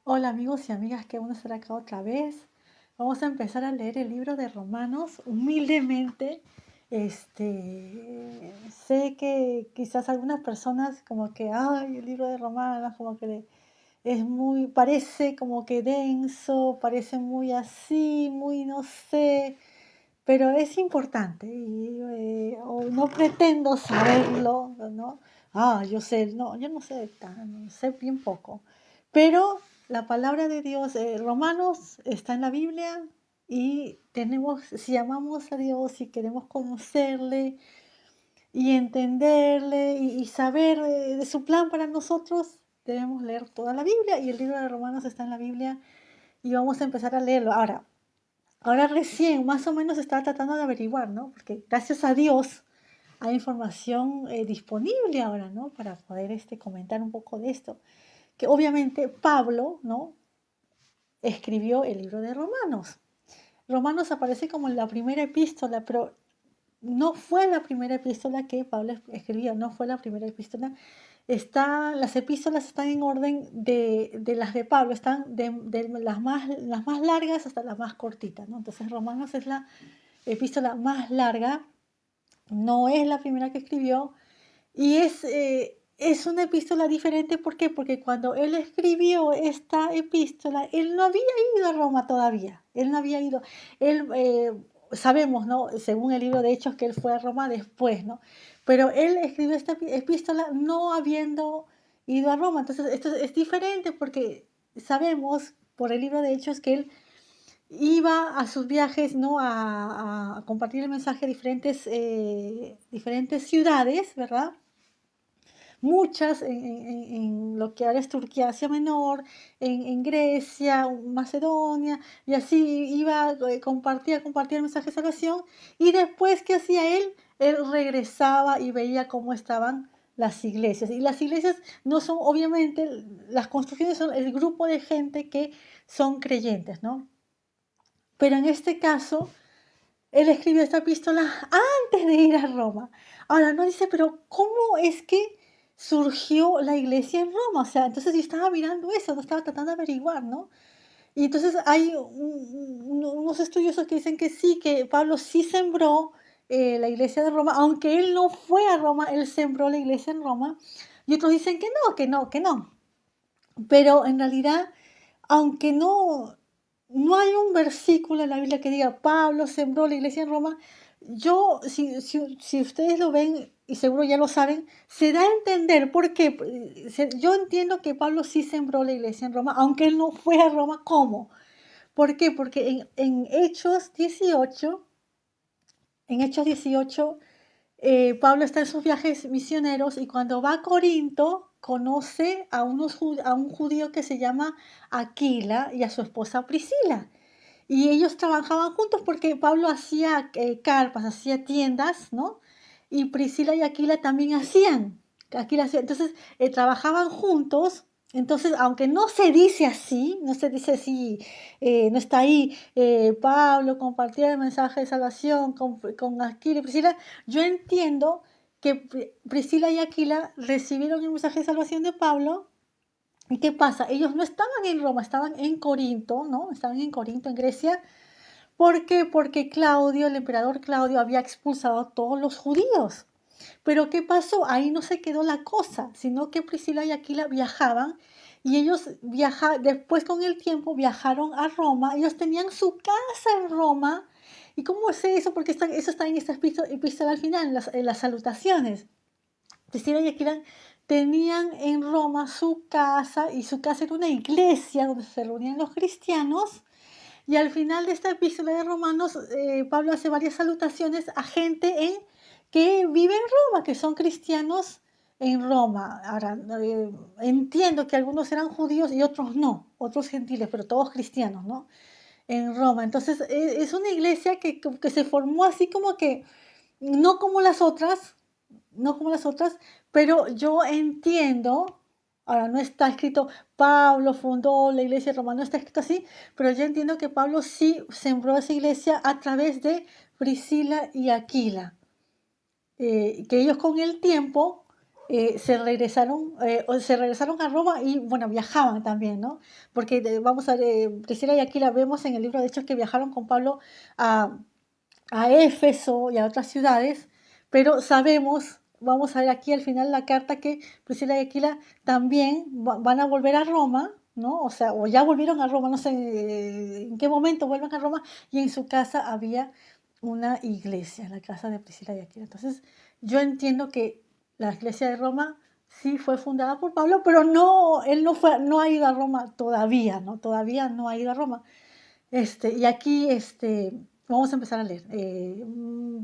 Hola amigos y amigas, qué bueno estar acá otra vez. Vamos a empezar a leer el libro de Romanos humildemente. Sé que quizás algunas personas como que, ay, el libro de Romanos como que es muy, parece como que denso, parece muy así, muy no sé, pero es importante o no pretendo saberlo, ¿no? Yo sé, no, yo no sé tan, sé bien poco, pero la palabra de Dios, Romanos, está en la Biblia y tenemos, si amamos a Dios y queremos conocerle y entenderle y saber de su plan para nosotros, debemos leer toda la Biblia y el libro de Romanos está en la Biblia y vamos a empezar a leerlo. Ahora recién, más o menos estaba tratando de averiguar, ¿no? Porque gracias a Dios hay información disponible ahora, ¿no? Para poder comentar un poco de esto. Que obviamente Pablo, ¿no? Escribió el libro de Romanos. Romanos aparece como la primera epístola, pero no fue la primera epístola que Pablo escribió, no fue la primera epístola. Las epístolas están en orden de las de Pablo, están de las más largas hasta las más cortitas, ¿no? Entonces Romanos es la epístola más larga, no es la primera que escribió y es una epístola diferente. ¿Por qué? Porque cuando él escribió esta epístola, él no había ido a Roma todavía, él no había ido, él, sabemos, ¿no? Según el libro de Hechos, que él fue a Roma después, ¿no? Pero él escribió esta epístola no habiendo ido a Roma, entonces esto es diferente porque sabemos por el libro de Hechos que él iba a sus viajes, ¿no? A compartir el mensaje a diferentes ciudades, ¿verdad? Muchas en lo que ahora es Turquía, Asia Menor, en Grecia, Macedonia, y así iba, compartía el mensaje de salvación, y después, ¿qué hacía él? Él regresaba y veía cómo estaban las iglesias. Y las iglesias no son, obviamente, las construcciones son el grupo de gente que son creyentes, ¿no? Pero en este caso, él escribió esta epístola antes de ir a Roma. Ahora, no dice, pero ¿cómo es que surgió la iglesia en Roma? O sea, entonces yo estaba mirando eso, no estaba tratando de averiguar, ¿no? Y entonces hay unos estudiosos que dicen que sí, que Pablo sí sembró la iglesia de Roma, aunque él no fue a Roma, él sembró la iglesia en Roma. Y otros dicen que no, que no, que no. Pero en realidad, aunque no hay un versículo en la Biblia que diga Pablo sembró la iglesia en Roma, si ustedes lo ven, y seguro ya lo saben, se da a entender por qué. Yo entiendo que Pablo sí sembró la iglesia en Roma, aunque él no fue a Roma. ¿Cómo? ¿Por qué? Porque en Hechos 18, Pablo está en sus viajes misioneros y cuando va a Corinto conoce a un judío que se llama Aquila y a su esposa Priscila. Y ellos trabajaban juntos porque Pablo hacía carpas, hacía tiendas, ¿no? Y Priscila y Aquila también entonces trabajaban juntos. Entonces, aunque no se dice así, no se dice así, no está ahí, Pablo compartía el mensaje de salvación con Aquila y Priscila, yo entiendo que Priscila y Aquila recibieron el mensaje de salvación de Pablo. ¿Y qué pasa? Ellos no estaban en Roma, estaban en Corinto, ¿no? Estaban en Corinto, en Grecia. ¿Por qué? Porque Claudio, el emperador Claudio, había expulsado a todos los judíos. Pero ¿qué pasó? Ahí no se quedó la cosa, sino que Priscila y Aquila viajaban y ellos después con el tiempo viajaron a Roma. Ellos tenían su casa en Roma. ¿Y cómo sé eso? Porque eso está en esta epístola al final, en las salutaciones. Priscila y Aquila tenían en Roma su casa y su casa era una iglesia donde se reunían los cristianos. Y al final de esta epístola de Romanos, Pablo hace varias salutaciones a gente que vive en Roma, que son cristianos en Roma. Ahora, entiendo que algunos eran judíos y otros no, otros gentiles, pero todos cristianos, ¿no? En Roma. Entonces, es una iglesia que se formó así como que, no como las otras, no como las otras, pero yo entiendo, ahora no está escrito Pablo fundó la iglesia romana, no está escrito así, pero yo entiendo que Pablo sí sembró esa iglesia a través de Priscila y Aquila, que ellos con el tiempo se regresaron a Roma y, bueno, viajaban también, ¿no? Porque vamos a ver, Priscila y Aquila vemos en el libro de Hechos que viajaron con Pablo a, a Éfeso y a otras ciudades, pero sabemos, vamos a ver aquí al final la carta que Priscila y Aquila también van a volver a Roma, ¿no? O sea, o ya volvieron a Roma, no sé en qué momento vuelven a Roma, y en su casa había una iglesia, la casa de Priscila y Aquila. Entonces, yo entiendo que la iglesia de Roma sí fue fundada por Pablo, pero no, él no ha ido a Roma todavía, ¿no? Todavía no ha ido a Roma. Y aquí vamos a empezar a leer.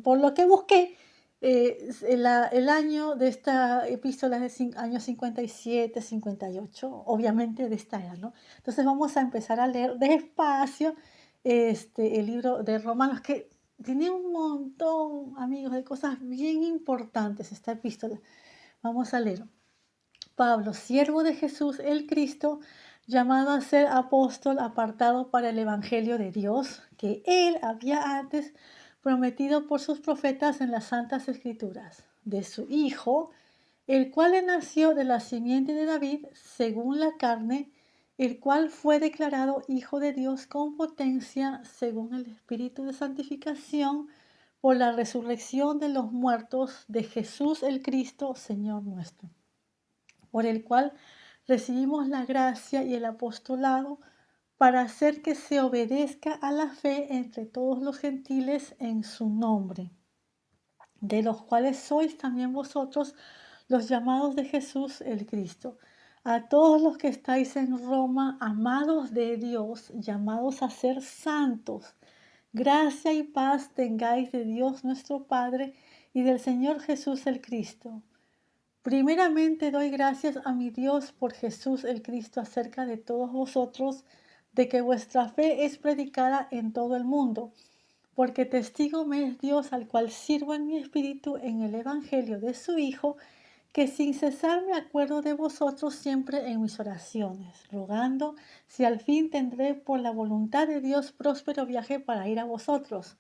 Por lo que busqué, el año de esta epístola es de año 57, 58, obviamente de esta era, ¿no? Entonces vamos a empezar a leer despacio el libro de Romanos, que tiene un montón, amigos, de cosas bien importantes esta epístola. Vamos a leer. Pablo, siervo de Jesús el Cristo, llamado a ser apóstol, apartado para el Evangelio de Dios, que él había antes prometido por sus profetas en las Santas Escrituras, de su Hijo, el cual le nació de la simiente de David, según la carne, el cual fue declarado Hijo de Dios con potencia, según el Espíritu de santificación, por la resurrección de los muertos de Jesús el Cristo, Señor nuestro, por el cual recibimos la gracia y el apostolado para hacer que se obedezca a la fe entre todos los gentiles en su nombre, de los cuales sois también vosotros los llamados de Jesús el Cristo. A todos los que estáis en Roma, amados de Dios, llamados a ser santos, gracia y paz tengáis de Dios nuestro Padre y del Señor Jesús el Cristo. Primeramente doy gracias a mi Dios por Jesús el Cristo acerca de todos vosotros, de que vuestra fe es predicada en todo el mundo, porque testigo me es Dios al cual sirvo en mi espíritu en el Evangelio de su Hijo, que sin cesar me acuerdo de vosotros siempre en mis oraciones, rogando si al fin tendré por la voluntad de Dios próspero viaje para ir a vosotros,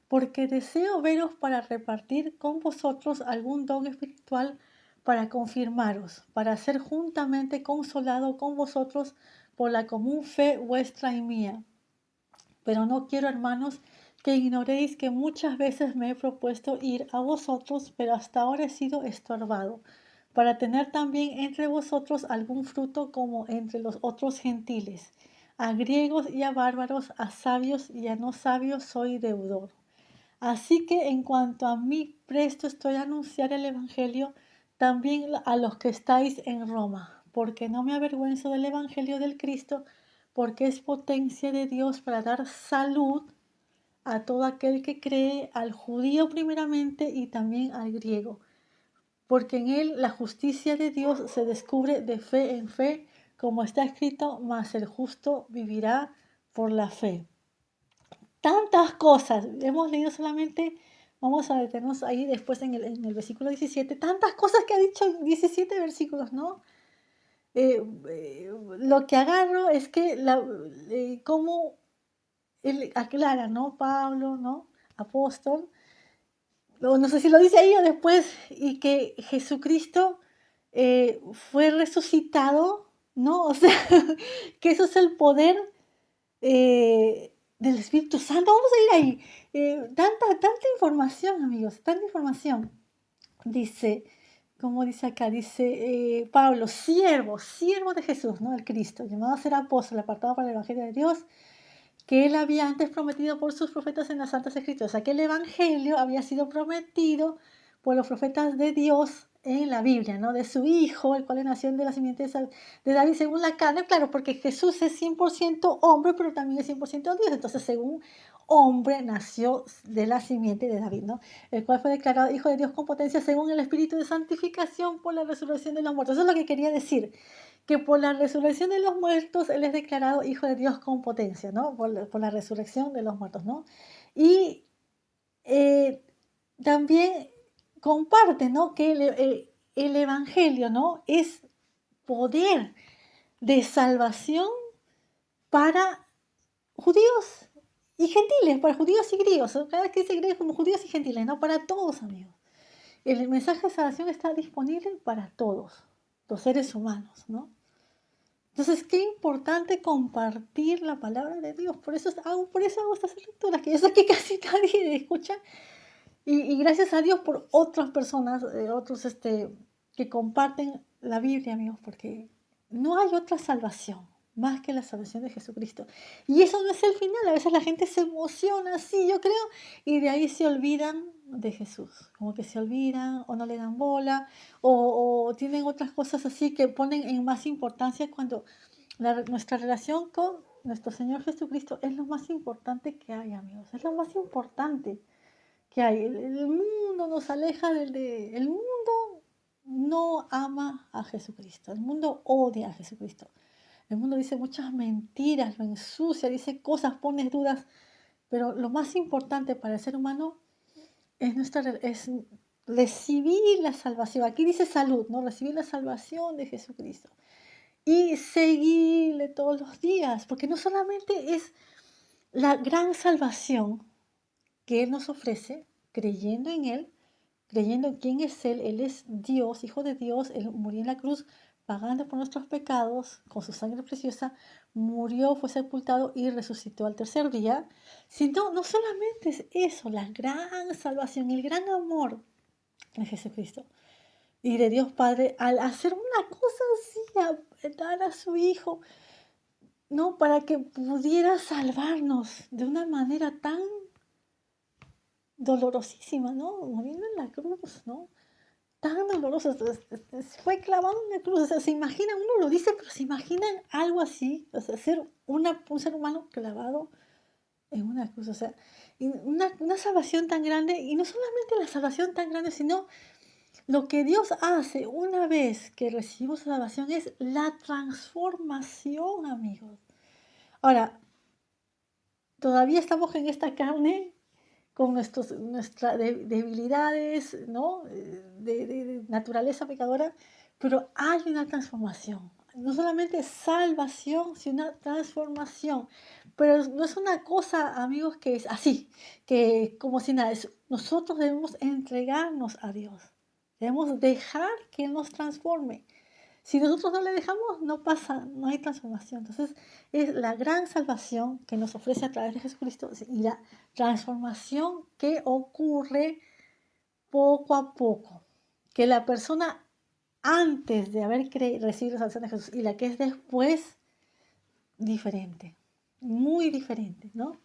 porque deseo veros para repartir con vosotros algún don espiritual, para confirmaros, para ser juntamente consolado con vosotros por la común fe vuestra y mía. Pero no quiero, hermanos, que ignoréis que muchas veces me he propuesto ir a vosotros, pero hasta ahora he sido estorbado, para tener también entre vosotros algún fruto como entre los otros gentiles. A griegos y a bárbaros, a sabios y a no sabios soy deudor. Así que en cuanto a mí, presto estoy a anunciar el Evangelio también a los que estáis en Roma, porque no me avergüenzo del Evangelio del Cristo, porque es potencia de Dios para dar salud a todo aquel que cree, al judío primeramente y también al griego, porque en él la justicia de Dios se descubre de fe en fe, como está escrito, mas el justo vivirá por la fe. Tantas cosas, hemos leído solamente, vamos a detenernos ahí después en el versículo 17, tantas cosas que ha dicho en 17 versículos, ¿no? Lo que agarro es que cómo él aclara, ¿no? Pablo, ¿no? Apóstol, no sé si lo dice ahí o después, y que Jesucristo fue resucitado, ¿no? O sea, que eso es el poder del Espíritu Santo. Vamos a ir ahí. Tanta información, amigos, tanta información. Dice, como dice acá, dice Pablo, siervo de Jesús, ¿no? El Cristo, llamado a ser apóstol, apartado para el Evangelio de Dios, que él había antes prometido por sus profetas en las Santas Escrituras. O sea, que el Evangelio había sido prometido por los profetas de Dios en la Biblia, ¿no? De su Hijo, el cual nació de la simiente de David según la carne, claro, porque Jesús es 100% hombre, pero también es 100% Dios. Entonces, según hombre, nació de la simiente de David, ¿no? El cual fue declarado Hijo de Dios con potencia según el Espíritu de santificación por la resurrección de los muertos. Eso es lo que quería decir, que por la resurrección de los muertos Él es declarado Hijo de Dios con potencia, ¿no? Por la resurrección de los muertos, ¿no? Y eh, también comparte, ¿no? Que el Evangelio, ¿no? Es poder de salvación para judíos y gentiles, para judíos y griegos. Cada vez que dice griegos como judíos y gentiles, ¿no? Para todos, amigos. el mensaje de salvación está disponible para todos los seres humanos, ¿no? Entonces, qué importante compartir la palabra de Dios. Por eso hago estas lecturas, que yo sé que casi nadie escucha. Y gracias a Dios por otras personas, otros que comparten la Biblia, amigos, porque no hay otra salvación más que la salvación de Jesucristo. Y eso no es el final. A veces la gente se emociona, sí, yo creo, y de ahí se olvidan de Jesús. Como que se olvidan o no le dan bola o tienen otras cosas así que ponen en más importancia cuando nuestra relación con nuestro Señor Jesucristo es lo más importante que hay, amigos. Es lo más importante que hay. El mundo nos aleja el mundo no ama a Jesucristo. El mundo odia a Jesucristo. El mundo dice muchas mentiras, lo ensucia, dice cosas, pone dudas. Pero lo más importante para el ser humano es recibir la salvación. Aquí dice salud, ¿no? Recibir la salvación de Jesucristo. Y seguirle todos los días, porque no solamente es la gran salvación que Él nos ofrece, creyendo en Él, creyendo en quién es Él es Dios, Hijo de Dios, Él murió en la cruz pagando por nuestros pecados, con su sangre preciosa, murió, fue sepultado y resucitó al tercer día, sino no solamente es eso, la gran salvación, el gran amor de Jesucristo y de Dios Padre al hacer una cosa así, a dar a su Hijo, ¿no? Para que pudiera salvarnos de una manera tan dolorosísima, ¿no? Muriendo en la cruz, ¿no? Tan doloroso, fue clavado en la cruz, o sea, se imaginan, uno lo dice, pero se imaginan algo así, o sea, ser un ser humano clavado en una cruz, o sea, y una salvación tan grande, y no solamente la salvación tan grande, sino lo que Dios hace una vez que recibimos salvación es la transformación, amigos. Ahora, todavía estamos en esta carne con nuestras debilidades, ¿no? De naturaleza pecadora, pero hay una transformación. No solamente salvación, sino una transformación. Pero no es una cosa, amigos, que es así, que como si nada. Nosotros debemos entregarnos a Dios. Debemos dejar que Él nos transforme. Si nosotros no le dejamos, no pasa, no hay transformación. Entonces, es la gran salvación que nos ofrece a través de Jesucristo y la transformación que ocurre poco a poco. Que la persona antes de haber recibido la salvación de Jesús y la que es después, diferente, muy diferente, ¿no?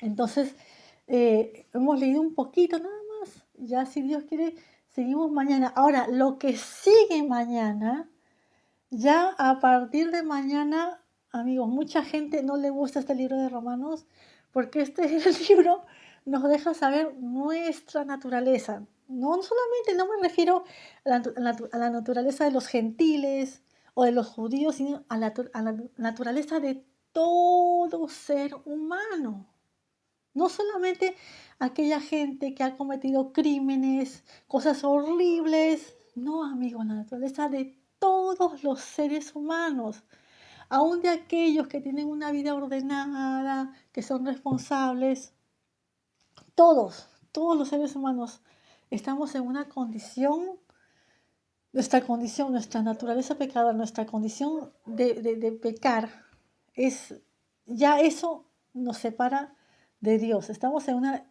Entonces, hemos leído un poquito nada más. Ya si Dios quiere, seguimos mañana. Ahora, lo que sigue mañana. Ya a partir de mañana, amigos, mucha gente no le gusta este libro de Romanos porque este libro nos deja saber nuestra naturaleza. No solamente, no me refiero a la naturaleza de los gentiles o de los judíos, sino a la naturaleza de todo ser humano. No solamente aquella gente que ha cometido crímenes, cosas horribles. No, amigos, la naturaleza de todos los seres humanos, aún de aquellos que tienen una vida ordenada, que son responsables. Todos los seres humanos estamos en una condición, nuestra naturaleza pecadora, nuestra condición de pecar, ya eso nos separa de Dios.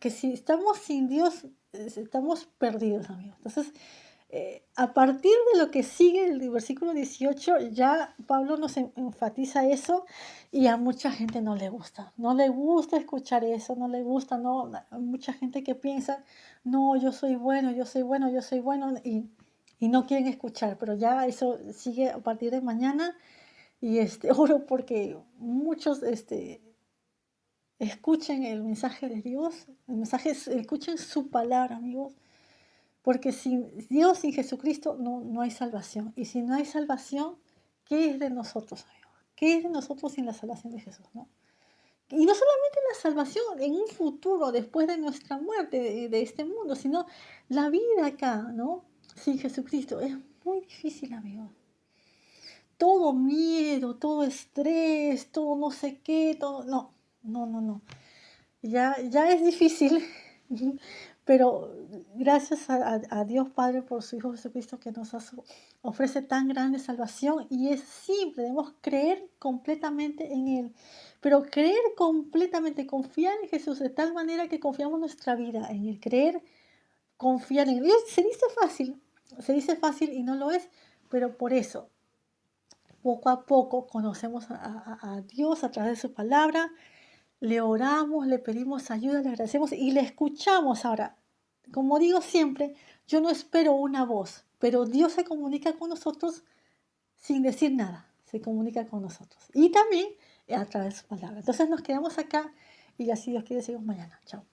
Que si estamos sin Dios, estamos perdidos, amigos. Entonces, a partir de lo que sigue el versículo 18, ya Pablo nos enfatiza eso y a mucha gente no le gusta. No le gusta escuchar eso, no le gusta, no. Hay mucha gente que piensa, no, yo soy bueno, yo soy bueno, yo soy bueno, y no quieren escuchar, pero ya eso sigue a partir de mañana y oro porque muchos escuchen el mensaje de Dios, escuchen su palabra, amigos, porque sin Dios, sin Jesucristo, no hay salvación. Y si no hay salvación, ¿qué es de nosotros, amigos? ¿Qué es de nosotros sin la salvación de Jesús, no? Y no solamente la salvación en un futuro, después de nuestra muerte de este mundo, sino la vida acá, ¿no? Sin Jesucristo. Es muy difícil, amigos. Todo miedo, todo estrés, todo no sé qué, todo. No. Ya es difícil, Pero gracias a Dios Padre por su Hijo Jesucristo que ofrece tan grande salvación y es simple, debemos creer completamente en Él. Pero creer completamente, confiar en Jesús de tal manera que confiamos nuestra vida en Él, creer, confiar en Él. Se dice fácil y no lo es, pero por eso, poco a poco conocemos a Dios a través de su palabra, le oramos, le pedimos ayuda, le agradecemos y le escuchamos. Ahora, como digo siempre, yo no espero una voz, pero Dios se comunica con nosotros sin decir nada, se comunica con nosotros. Y también a través de su palabra. Entonces nos quedamos acá y así Dios quiere, seguimos mañana. Chao.